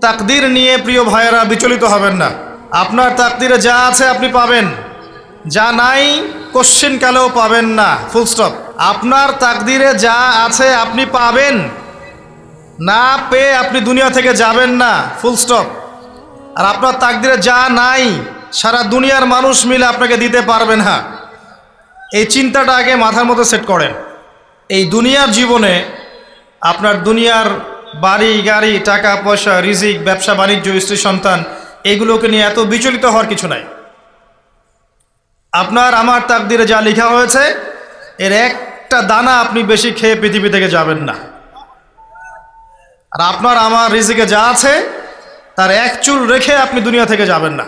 তাকদীর নিয়ে প্রিয় ভাইয়েরা বিচলিত হবেন না। আপনার তাকদীরে যা আছে আপনি পাবেন, যা নাই কোশ্চিনকালেও পাবেন না, ফুল স্টপ। আপনার তাকদীরে যা আছে আপনি পাবেন, না পেয়ে আপনি দুনিয়া থেকে যাবেন না, ফুল স্টপ। আর আপনার তাকদীরে যা নাই সারা দুনিয়ার মানুষ মিলে আপনাকে দিতে পারবেন না। এই চিন্তাটা আগে মাথার মধ্যে সেট করেন। এই দুনিয়ার জীবনে আপনার দুনিয়ার বাড়ি গাড়ি, টাকা পয়সা, রিজিক, ব্যবসা বাণিজ্য, স্ত্রী সন্তান, এগুলোকে নিয়ে এত বিচলিত হওয়ার কিছু নাই। আপনার আমার তাকদীরে যা লেখা হয়েছে এর একটা দানা আপনি বেশি খেয়ে পৃথিবী থেকে যাবেন না। আর আপনার আমার রিজিকে যা আছে তার এক চুল রেখে আপনি দুনিয়া থেকে যাবেন না।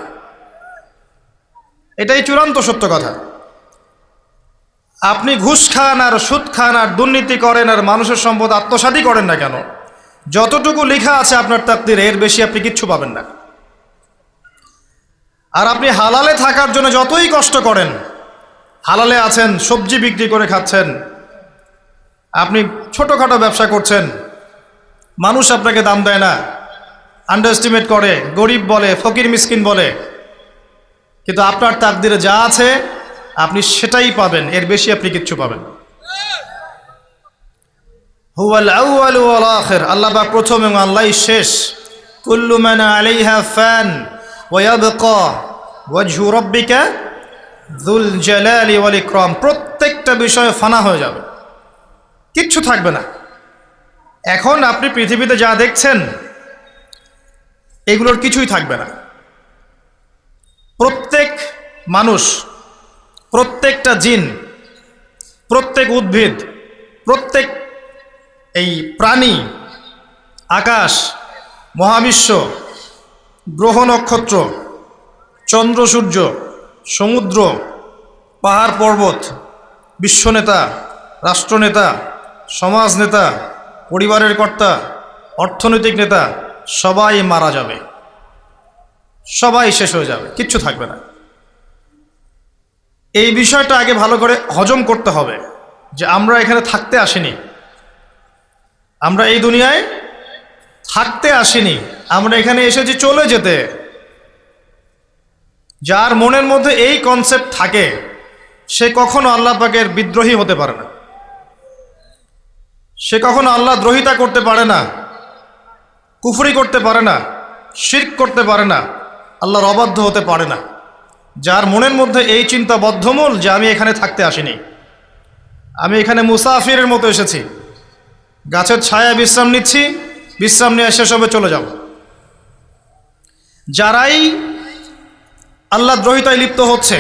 এটাই চূড়ান্ত সত্য কথা। আপনি ঘুষ খান আর সুদ খান আর দুর্নীতি করেন আর মানুষের সম্পদ আত্মসাৎই করেন না কেন, যতটুকু লেখা আছে আপনার তাকদীরে এর বেশি আপনি কিচ্ছু পাবেন না। আর আপনি হালালে থাকার জন্য যতই কষ্ট করেন, হালালে আছেন, সবজি বিক্রি করে খাচ্ছেন, আপনি ছোটোখাটো ব্যবসা করছেন, মানুষ আপনাকে দাম দেয় না, আন্ডার এস্টিমেট করে, গরিব বলে, ফকির মিসকিন বলে, কিন্তু আপনার তাকদীরে যা আছে আপনি সেটাই পাবেন, এর বেশি আপনি কিচ্ছু পাবেন। হুয়াল আউয়ালু ওয়াল আখির, আল্লাহ পাক প্রথম এবং আল্লাহই শেষ। কুল্লু মান আলাইহা ফান ওয়া ইয়াবকা ওয়াজহু রাব্বিকা যুল জালালি ওয়াল ইকরাম। প্রত্যেকটা বিষয় ফানা হয়ে যাবে, কিচ্ছু থাকবে না। এখন আপনি পৃথিবীতে যা দেখছেন এগুলোর কিছুই থাকবে না। প্রত্যেক মানুষ, প্রত্যেকটা জিন, প্রত্যেক উদ্ভিদ, প্রত্যেক এই প্রাণী, আকাশ, মহাবিশ্ব, গ্রহ নক্ষত্র, চন্দ্র সূর্য, সমুদ্র, পাহাড় পর্বত, বিশ্বনেতা, রাষ্ট্রনেতা, সমাজ নেতা, পরিবারের কর্তা, অর্থনৈতিক নেতা, সবাই মারা যাবে, সবাই শেষ হয়ে যাবে, কিচ্ছু থাকবে না। এই বিষয়টা আগে ভালো করে হজম করতে হবে যে আমরা এখানে থাকতে আসিনি, আমরা এই দুনিয়ায় থাকতে আসিনি, আমরা এখানে এসেছি চলে যেতে। যার মনের মধ্যে এই কনসেপ্ট থাকে সে কখনো আল্লাহ পাকের বিদ্রোহী হতে পারে না, সে কখনো আল্লাহ দ্রোহিতা করতে পারে না, কুফরি করতে পারে না, শিরক করতে পারে না, আল্লাহর অবাধ্য হতে পারে না। যার মনের মধ্যে এই চিন্তা বদ্ধমূল যে আমি এখানে থাকতে আসিনি, আমি এখানে মুসাফিরের মতো এসেছি, গাছের ছায়ায় বিশ্রাম নিচ্ছি, বিশ্রাম নিয়ে শেষ হবে চলে যাব। যারাই আল্লাহ দ্রোহিতায় লিপ্ত হচ্ছে,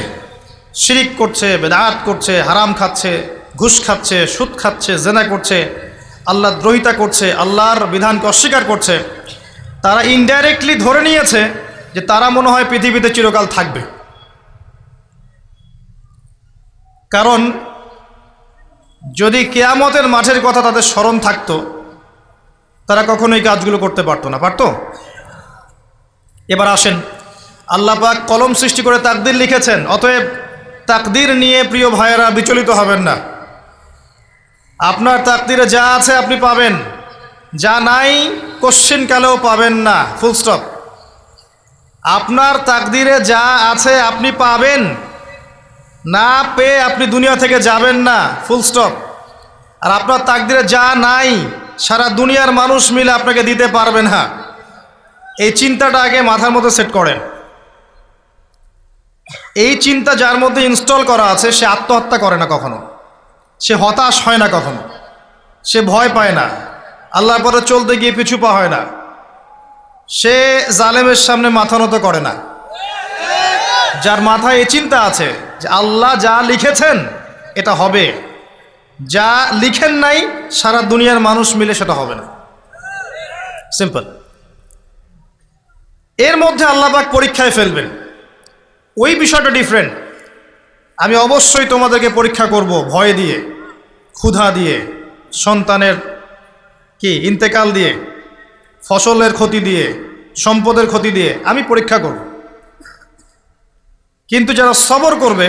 শিরিক করছে, বেদাত করছে, হারাম খাচ্ছে, ঘুষ খাচ্ছে, সুদ খাচ্ছে, জেনা করছে, আল্লাহ দ্রোহিতা করছে, আল্লাহর বিধানকে অস্বীকার করছে, তারা ইনডাইরেক্টলি ধরে নিয়েছে যে তারা মনে হয় পৃথিবীতে চিরকাল থাকবে। কারণ যদি কিয়ামতের মাঠের কথা তাদের স্মরণ থাকতো তারা কখনোই কাজগুলো করতে পারতো না, পারতো? এবার আসেন, আল্লাহ পাক কলম সৃষ্টি করে তাকদীর লিখেছেন, অতএব তাকদীর নিয়ে প্রিয় ভাইয়েরা বিচলিত হবেন না। আপনার তাকদীরে যা আছে আপনি পাবেন, যা নাই কোশ্চিনকালেও পাবেন না, ফুল স্টপ। আপনার তাকদীরে যা আছে আপনি পাবেন, না পেয়ে আপনি দুনিয়া থেকে যাবেন না, ফুল স্টপ। আর আপনার তাকদীরে যা নাই সারা দুনিয়ার মানুষ মিলে আপনাকে দিতে পারবেন না। এই চিন্তাটা আগে মাথার মধ্যে সেট করেন। এই চিন্তা যার মধ্যে ইনস্টল করা আছে সে আত্মহত্যা করে না কখনো, সে হতাশ হয় না কখনো, সে ভয় পায় না, আল্লাহর পথে চলতে গিয়ে পিছু পা হয় না, সে জালেমের সামনে মাথা নত করে না। যার মাথায় এই চিন্তা আছে যে আল্লাহ যা লিখেছেন এটা হবে, যা লিখেন নাই সারা দুনিয়ার মানুষ মিলে সেটা হবে না, সিম্পল। এর মধ্যে আল্লাহ পাক পরীক্ষায় ফেলবেন, ওই বিষয়টা ডিফারেন্ট। আমি অবশ্যই তোমাদেরকে পরীক্ষা করব ভয় দিয়ে, ক্ষুধা দিয়ে, সন্তানের কি ইন্তেকাল দিয়ে, ফসলের ক্ষতি দিয়ে, সম্পদের ক্ষতি দিয়ে আমি পরীক্ষা করব। কিন্তু যারা সবর করবে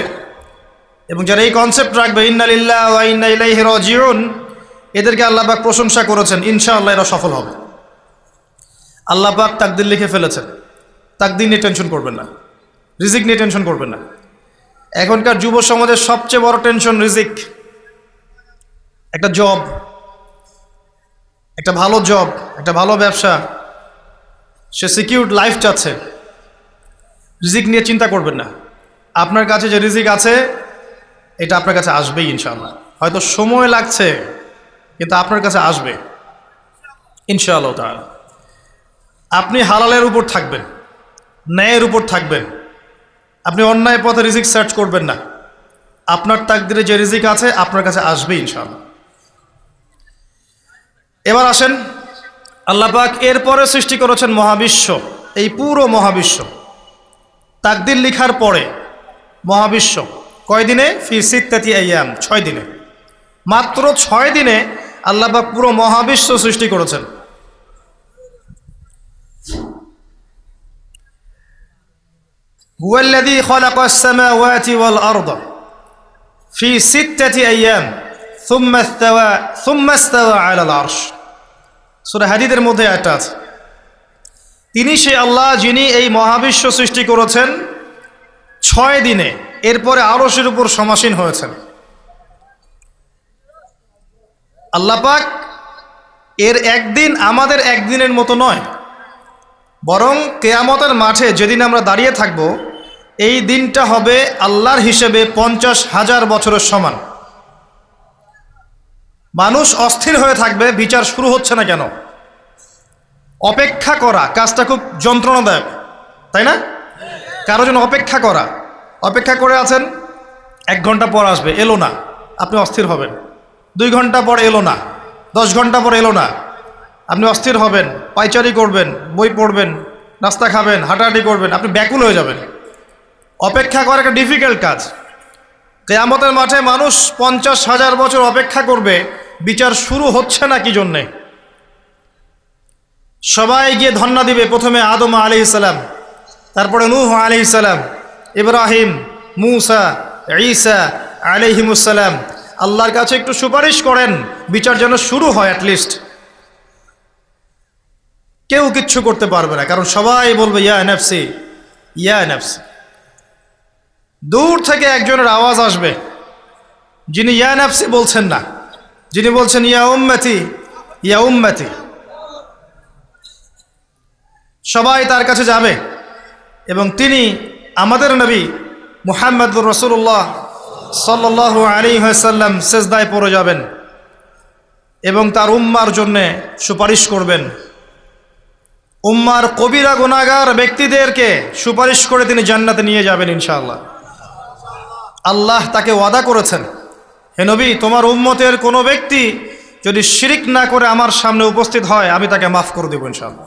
এবং যারা এই কনসেপ্ট রাখবে ইন্না লিল্লাহি ওয়া ইন্না ইলাইহি রাজিউন, এদেরকে আল্লাহ পাক প্রশংসা করেছেন, ইনশাআল্লাহ এরা সফল হবে। আল্লাহ পাক তাকদির লিখে ফেলেছেন, তাকদির নিয়ে টেনশন করবেন না, রিজিক নিয়ে টেনশন করবেন না। এখনকার যুব সমাজের সবচেয়ে বড় টেনশন রিজিক। একটা জব, একটা ভালো জব, একটা ভালো ব্যবসা, সে সিকিউরড লাইফ চাচ্ছে। রিজিক নিয়ে চিন্তা করবেন না। আপনার কাছে যে রিজিক আছে এটা আপনার কাছে আসবেই ইনশাআল্লাহ। হয়তো সময় লাগছে কিন্তু আপনার কাছে আসবে ইনশাআল্লাহ তাআলা। আপনি হালালের উপর থাকবেন, ন্যায়ের উপর থাকবেন। আপনি অন্যায় পথে রিজিক সার্চ করবেন না। আপনার তাকদিরে যে রিজিক আছে আপনার কাছে আসবে ইনশাআল্লাহ। এবার আসেন, আল্লাহ পাক এরপরে সৃষ্টি করেছেন মহাবিশ্ব। এই পুরো মহাবিশ্ব তাকদির লিখার পরে মহাবিশ্ব কয় দিনে? ফি সিত্তাতি আইয়াম, 6 দিনে। মাত্র 6 দিনে আল্লাহ পাক পুরো মহাবিশ্ব সৃষ্টি করেছেন। হুয়াল্লাযী খালাকাস সামাওয়াতি ওয়াল আরদা ফি সিত্তাতি আইয়াম সুম্মা ইসতাওয়া আলাল আরশ। সূরা হাদীদের মধ্যে একটা আছে, তিনি সে আল্লাহ যিনি এই মহাবিশ্ব সৃষ্টি করেছেন 6 দিনে, এরপরে আরশের উপর সমাসীন হয়েছেন। আল্লাহ পাক এর একদিন আমাদের একদিনের মতো নয়, বরং কিয়ামতের মাঠে যেদিন আমরা দাঁড়িয়ে থাকব এই দিনটা হবে আল্লাহর হিসেবে 50,000 বছরের সমান। মানুষ অস্থির হয়ে থাকবে, বিচার শুরু হচ্ছে না কেন। অপেক্ষা করা কাজটা খুব যন্ত্রণাদায়ক, তাই না? কারো জন্য অপেক্ষা করা, অপেক্ষা করে আছেন, 1 ঘন্টা পর আসবে, এলো না, আপনি অস্থির হবেন। 2 ঘন্টা পর এলো না, 10 ঘন্টা পর এলো না, আপনি অস্থির হবেন, পায়চারি করবেন, বই পড়বেন, নাস্তা খাবেন, হাঁটাহাঁটি করবেন, আপনি ব্যাকুল হয়ে যাবেন। অপেক্ষা করা একটা ডিফিকাল্ট কাজ। কিয়ামতের মাঠে মানুষ 50,000 বছর অপেক্ষা করবে, বিচার শুরু হচ্ছে না কি জন্যে। সবাই গিয়ে ধন্না দিবে, প্রথমে আদম আলাইহিস সালাম, তারপরে নূহ আলাইহিস সালাম, ইব্রাহিম, মূসা, ঈসা আলাইহিমুস সালাম। আল্লাহর কাছে একটু সুপারিশ করেন, বিচার যেন শুরু হয় অ্যাটলিস্ট। কেউ কিচ্ছু করতে পারবে না, কারণ সবাই বলবে ইয়া নাফসি, ইয়া নাফসি। দূর থেকে একজনের আওয়াজ আসবে, যিনি ইয়া নাফসি বলছেন না, যিনি বলছেন ইয়া উম্মতি, ইয়া উম্মতি। সবাই তার কাছে যাবে এবং তিনি আমাদের নবী মুহাম্মদুর রাসূলুল্লাহ সাল্লাল্লাহু আলাইহি ওয়াসাল্লাম সিজদায় পড়ে যাবেন এবং তার উম্মার জন্যে সুপারিশ করবেন। উম্মার কবিরা গুনাহগার ব্যক্তিদেরকে সুপারিশ করে তিনি জান্নাতে নিয়ে যাবেন ইনশাআল্লাহ। আল্লাহ তাকে ওয়াদা করেছেন, হে নবী, তোমার উম্মতের কোনো ব্যক্তি যদি শিরিক না করে আমার সামনে উপস্থিত হয় আমি তাকে মাফ করে দেব ইনশাআল্লাহ।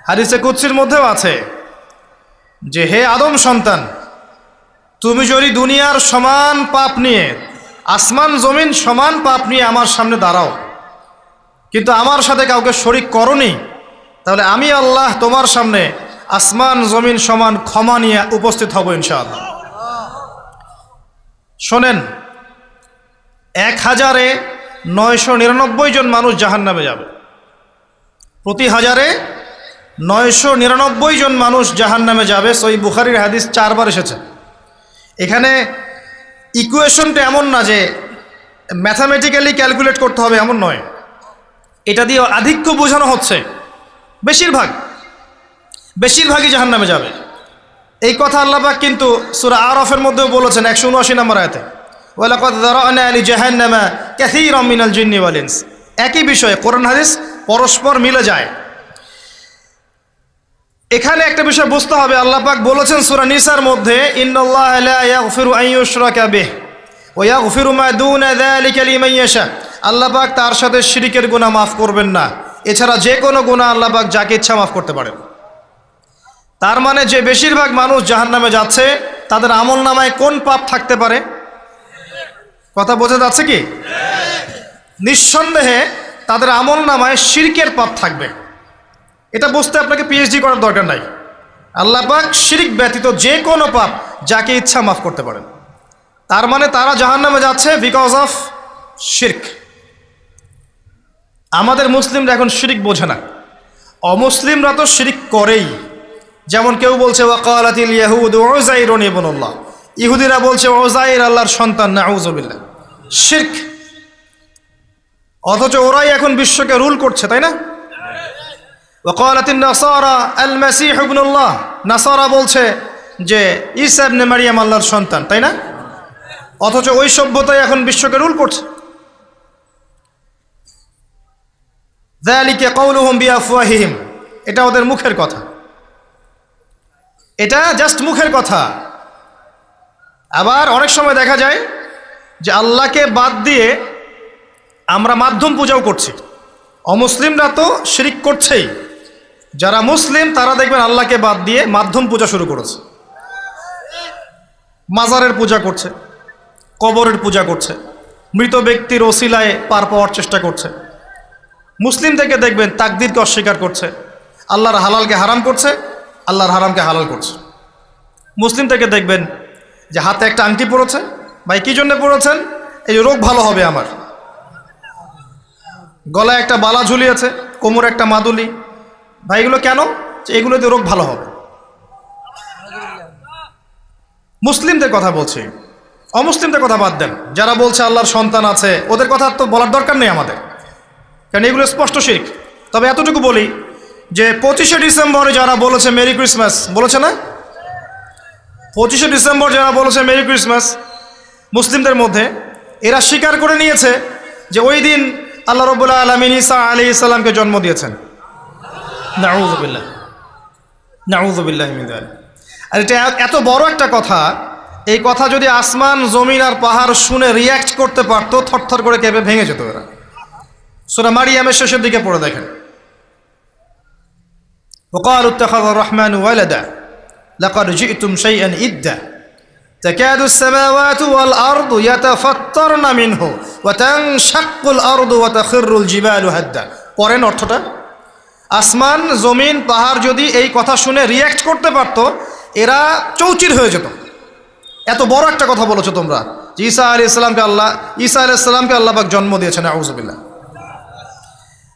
হাদিসে কুদসির মধ্যেও আছে যে হে আদম সন্তান, তুমি যদি দুনিয়ার সমান পাপ নিয়ে, আসমান জমিন সমান পাপ নিয়ে আমার সামনে দাঁড়াও, কিন্তু আমার সাথে কাউকে শরিক করনি, তাহলে আমি আল্লাহ তোমার সামনে আসমান জমিন সমান ক্ষমা নিয়ে উপস্থিত হব ইনশাআল্লাহ। শোনেন, 1,999 জন মানুষ জাহান্নামে যাবে, প্রতি 1000-এ 999 জন মানুষ জাহান্নামে যাবে। সহিহ বুখারীর হাদিস 4 বার এসেছে। এখানে ইকুয়েশনটা এমন না যে ম্যাথামেটিক্যালি ক্যালকুলেট করতে হবে, এমন নয়। এটা দিয়ে আধিক্য বোঝানো হচ্ছে, বেশিরভাগই জাহান্নামে যাবে। এই কথা আল্লাহ পাক কিন্তু সূরা আরাফের মধ্যেও বলেছেন 179 নম্বর আয়াতে, ওয়ালাকাদ যারানা লিজাহান্নামা কাসীরাম মিনাল জিন্নি ওয়াল ইনস। একই বিষয়ে কোরআন হাদিস পরস্পর মিলে যায়। এখানে একটা বিষয় বুঝতে হবে, আল্লাহ পাক বলেছেন সূরা নিসার মধ্যে, ইন্নাল্লাহা লা ইয়াগফিরু আন ইউশরাকা বিহি ওয়া ইয়াগফিরু মা দুনা যালিকা লিমান ইয়াশা। আল্লাহ পাক তার সাথে শিরকের গুনাহ মাফ করবেন না, এছাড়া যে কোনো গুনাহ আল্লাহ পাক যাকে ইচ্ছা মাফ করতে পারেন। তার মানে যে বেশিরভাগ মানুষ জাহান্নামে যাচ্ছে তাদের আমল নামায় কোন পাপ থাকতে পারে? কথা বোঝা যাচ্ছে কি? নিঃসন্দেহে তাদের আমল নামায় শিরকের পাপ থাকবে। এটা বুঝতে আপনাকে পিএইচডি করার দরকার নাই। আল্লাহ পাক শিরক ব্যতীত যে কোনো পাপ যাকে ইচ্ছা মাফ করতে পারেন। তার মানে তারা জাহান্নামে যাচ্ছে বিকজ অফ শিরক। আমাদের মুসলিমরা এখন শিরক বোঝে না, অমুসলিমরা তো শিরক করেই। যেমন কেউ বলছে ওয়াকালাতিল ইয়াহুদ উযাইরুন ইবনুল্লাহ, ইহুদিরা বলছে উযাইর আল্লাহর সন্তান, নাউযুবিল্লাহ, শিরক। অথচ ওরাই এখন বিশ্বকে রুল করছে, তাই না? ওয়াকালাতিন নাসারা আল মাসীহ ইবনুল্লাহ, নাসারা বলছে যে ঈসা ইবনে মারইয়াম আল্লাহর সন্তান, তাই না? অথচ ওই সভ্যতাই এখন বিশ্বকে রুল করছে। যালিকা কাউলুহুম বিআফওয়াহিহিম, এটা ওদের মুখের কথা, এটা জাস্ট মুখের কথা। আবার অনেক সময় দেখা যায় যে আল্লাহকে বাদ দিয়ে আমরা মাধ্যম পূজাও করছি। অমুসলিমরা তো শিরক করছেই, যারা মুসলিম তারা দেখবেন আল্লাহকে বাদ দিয়ে মাধ্যম পূজা শুরু করেছে। মাজারের পূজা করছে, কবরের পূজা করছে, মৃত ব্যক্তির ওসিলায় পার পাওয়ার চেষ্টা করছে। মুসলিম থেকে দেখবেন তাকদীরকে অস্বীকার করছে, আল্লাহর হালালকে হারাম করছে, আল্লাহর হারামকে হালাল করছে। মুসলিম থেকে দেখবেন যে হাতে একটা আংটি পড়েছে, ভাই কী জন্য পড়েছেন? এই রোগ ভালো হবে আমার। গলায় একটা বালা ঝুলিয়েছে, কোমরে একটা মাদুলি, ভাই এগুলো কেন? যে এগুলোতে রোগ ভালো হবে। মুসলিমদের কথা বলছি, অমুসলিমদের কথা বাদ দেন। যারা বলছে আল্লাহর সন্তান আছে ওদের কথা তো বলার দরকার নেই আমাদের, কারণ এগুলো স্পষ্ট শিরক। তবে এতটুকু বলি যে 25শে ডিসেম্বরে যারা বলেছে মেরি ক্রিসমাস, বলেছে না? 25শে ডিসেম্বর যারা বলেছে মেরি ক্রিসমাস মুসলিমদের মধ্যে, এরা স্বীকার করে নিয়েছে যে ওই দিন আল্লাহ রাব্বুল আলামিন ঈসা আলাইহিস সালামকে জন্ম দিয়েছেন। নাউযুবিল্লাহ, নাউযুবিল্লাহ মিন যালিক। আর এটা এত বড় একটা কথা, এই কথা যদি আসমান জমিন আর পাহাড় শুনে রিয়্যাক্ট করতে পারতো, থরথর করে কেঁপে ভেঙে যেত এরা। সূরা মারিয়ামের শেষের দিকে পড়ে দেখেন, ওয়াকালু ইত্তাখাযার রাহমানু ওয়ালাদা লাকাদ জি'তুম শাইআন ইদ্দা তাকাদু আস-সামাওয়াতু ওয়াল আরদু ইয়াতাফাত্তারনা মিনহু ওয়া তানশাক্কুল আরদু ওয়া তাখিরুল জিবালু হাদ্দা। পড়েন অর্থটা। আসমান জমিন পাহাড় যদি এই কথা শুনে রিয়্যাক্ট করতে পারতো, এরা চৌচির হয়ে যেত। এত বড় একটা কথা বলেছো তোমরা যে ঈসা আলাইহিস সালামকে আল্লাহ পাক জন্ম দিয়েছেন, নাউযুবিল্লাহ।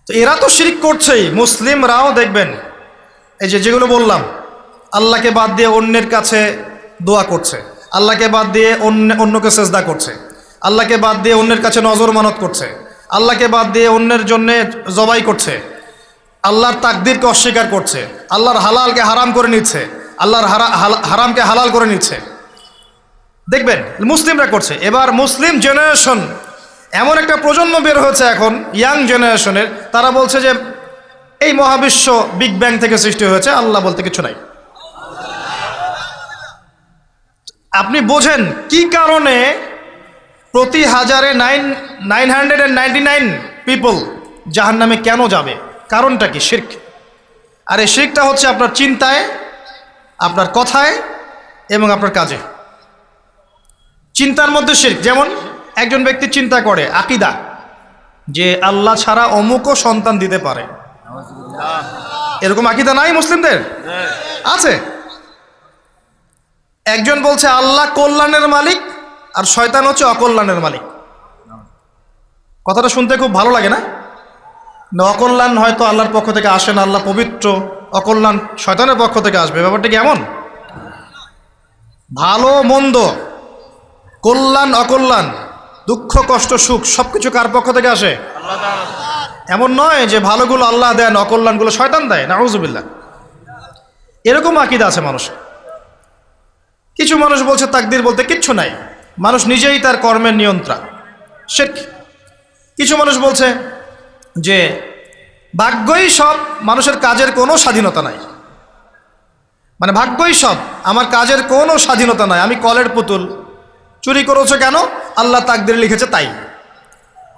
তো এরা তো শিরক করছেই। মুসলিমরাও দেখবেন এই যেগুলো বললাম, আল্লাহকে বাদ দিয়ে অন্যের কাছে দোয়া করছে, আল্লাহকে বাদ দিয়ে অন্যকে সেজদা করছে, আল্লাহকে বাদ দিয়ে অন্যের কাছে নজর মানত করছে, আল্লাহকে বাদ দিয়ে অন্যের জন্য জবাই করছে, আল্লাহর তাকদীরকে অস্বীকার করছে, আল্লাহর হালালকে হারাম করে নিচ্ছে, আল্লাহর হারামকে হালাল করে নিচ্ছে। দেখবেন মুসলিমরা করছে। এবার মুসলিম জেনারেশন, এমন একটা প্রজন্ম বের হয়েছে এখন, ইয়াং জেনারেশনের, তারা বলছে যে এই মহাবিশ্ব বিগ ব্যাং থেকে সৃষ্টি হয়েছে, আল্লাহ বলতে কিছু নাই। আপনি বোঝেন কি কারণে প্রতি হাজারে 999 পিপল জাহান্নামে কেন যাবে? কারণটা কি? শিরক। আর এই শিরকটা হচ্ছে আপনার চিন্তায়, আপনার কথায় এবং আপনার কাজে। চিন্তার মধ্যে শিরক। যেমন একজন ব্যক্তি চিন্তা করে আকীদা যে আল্লাহ ছাড়া অমুকও সন্তান দিতে পারে, এরকম আকীদা নাই মুসলিমদের? আছে। একজন বলছে আল্লাহ কল্যাণের মালিক আর শয়তান হচ্ছে অকল্যাণের মালিক। কথাটা শুনতে খুব ভালো লাগে না? অকল্যাণ হয়তো আল্লাহর পক্ষ থেকে আসে না, আল্লাহ পবিত্র, অকল্যাণ শয়তানের পক্ষ থেকে আসবে। ব্যাপারটা কি এমন? ভালো মন্দ, কল্যাণ অকল্যাণ, দুঃখ কষ্ট সুখ সবকিছু কার পক্ষ থেকে আসে? এমন নয় যে ভালোগুলো আল্লাহ দেন, অকল্যাণগুলো শয়তান দেয়, নাউযুবিল্লাহ। এরকম আকীদা আছে মানুষ। কিছু মানুষ বলছে তাকদীর বলতে কিচ্ছু নাই, মানুষ নিজেই তার কর্মের নিয়ন্ত্রণ, শিরক। কিছু মানুষ বলছে যে ভাগ্যই সব, মানুষের কাজের কোনো স্বাধীনতা নাই। মানে ভাগ্যই সব, আমার কাজের কোনো স্বাধীনতা নাই, আমি কলের পুতুল। চুরি করেছো কেন? আল্লাহ তাকদীরে লিখেছে তাই।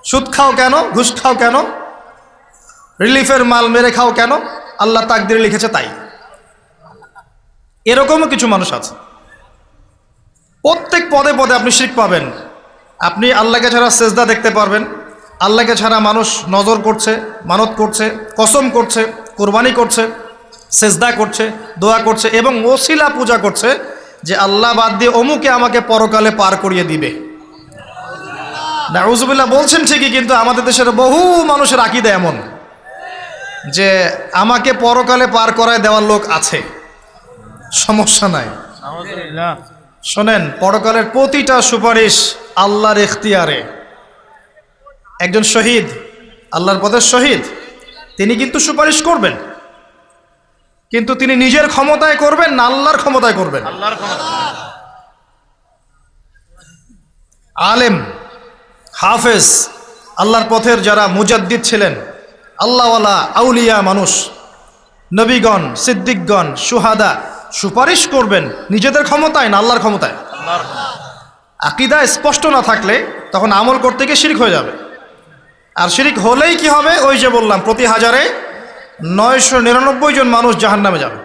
সুদ খাও কেন? ঘুষ খাও কেন? রিলিফের মাল মেরে খাও কেন? আল্লাহ তাকদীরে লিখেছে তাই। এরকমও কিছু মানুষ আছে। প্রত্যেক পদে পদে আপনি শিরক পাবেন। আপনি আল্লাহকে ছাড়া সেজদা দেখতে পারবেন, আল্লাহকে ছাড়া মানুষ নজর করছে, মানত করছে, কসম করছে, কোরবানি করছে, সেজদা করছে, দোয়া করছে এবং ওসিলা পূজা করছে যে আল্লাহ বাদ দিয়ে অমুকে আমাকে পরকালে পার করিয়ে দিবে। নাউযুবিল্লাহ বলছেন ঠিকই, কিন্তু আমাদের দেশের বহু মানুষের আকীদা এমন যে আমাকে পরকালে পার করায় দেওয়ার লোক আছে, সমস্যা নাই। শোনেন, পরকালের প্রতিটা সুপারিশ আল্লাহর এখতিয়ারে। একজন শহীদ, আল্লাহর পথের শহীদ, তিনি কিন্তু সুপারিশ করবেন, কিন্তু তিনি নিজের ক্ষমতায় করবেন না আল্লাহর ক্ষমতায় করবেন? আলেম, হাফেজ, আল্লাহর পথের যারা মুজাদ্দিদ ছিলেন, আল্লাহওয়ালা আউলিয়া মানুষ, নবীগণ, সিদ্দিকগণ, সুহাদা, সুপারিশ করবেন নিজেদের ক্ষমতায় না আল্লাহর ক্ষমতায়? আকীদা স্পষ্ট না থাকলে তখন আমল করতে গিয়ে শিরক হয়ে যাবে। আর শিরক হলেই কি হবে? ওই যে বললাম, প্রতি হাজারে 999 জন মানুষ জাহান্নামে যাবে।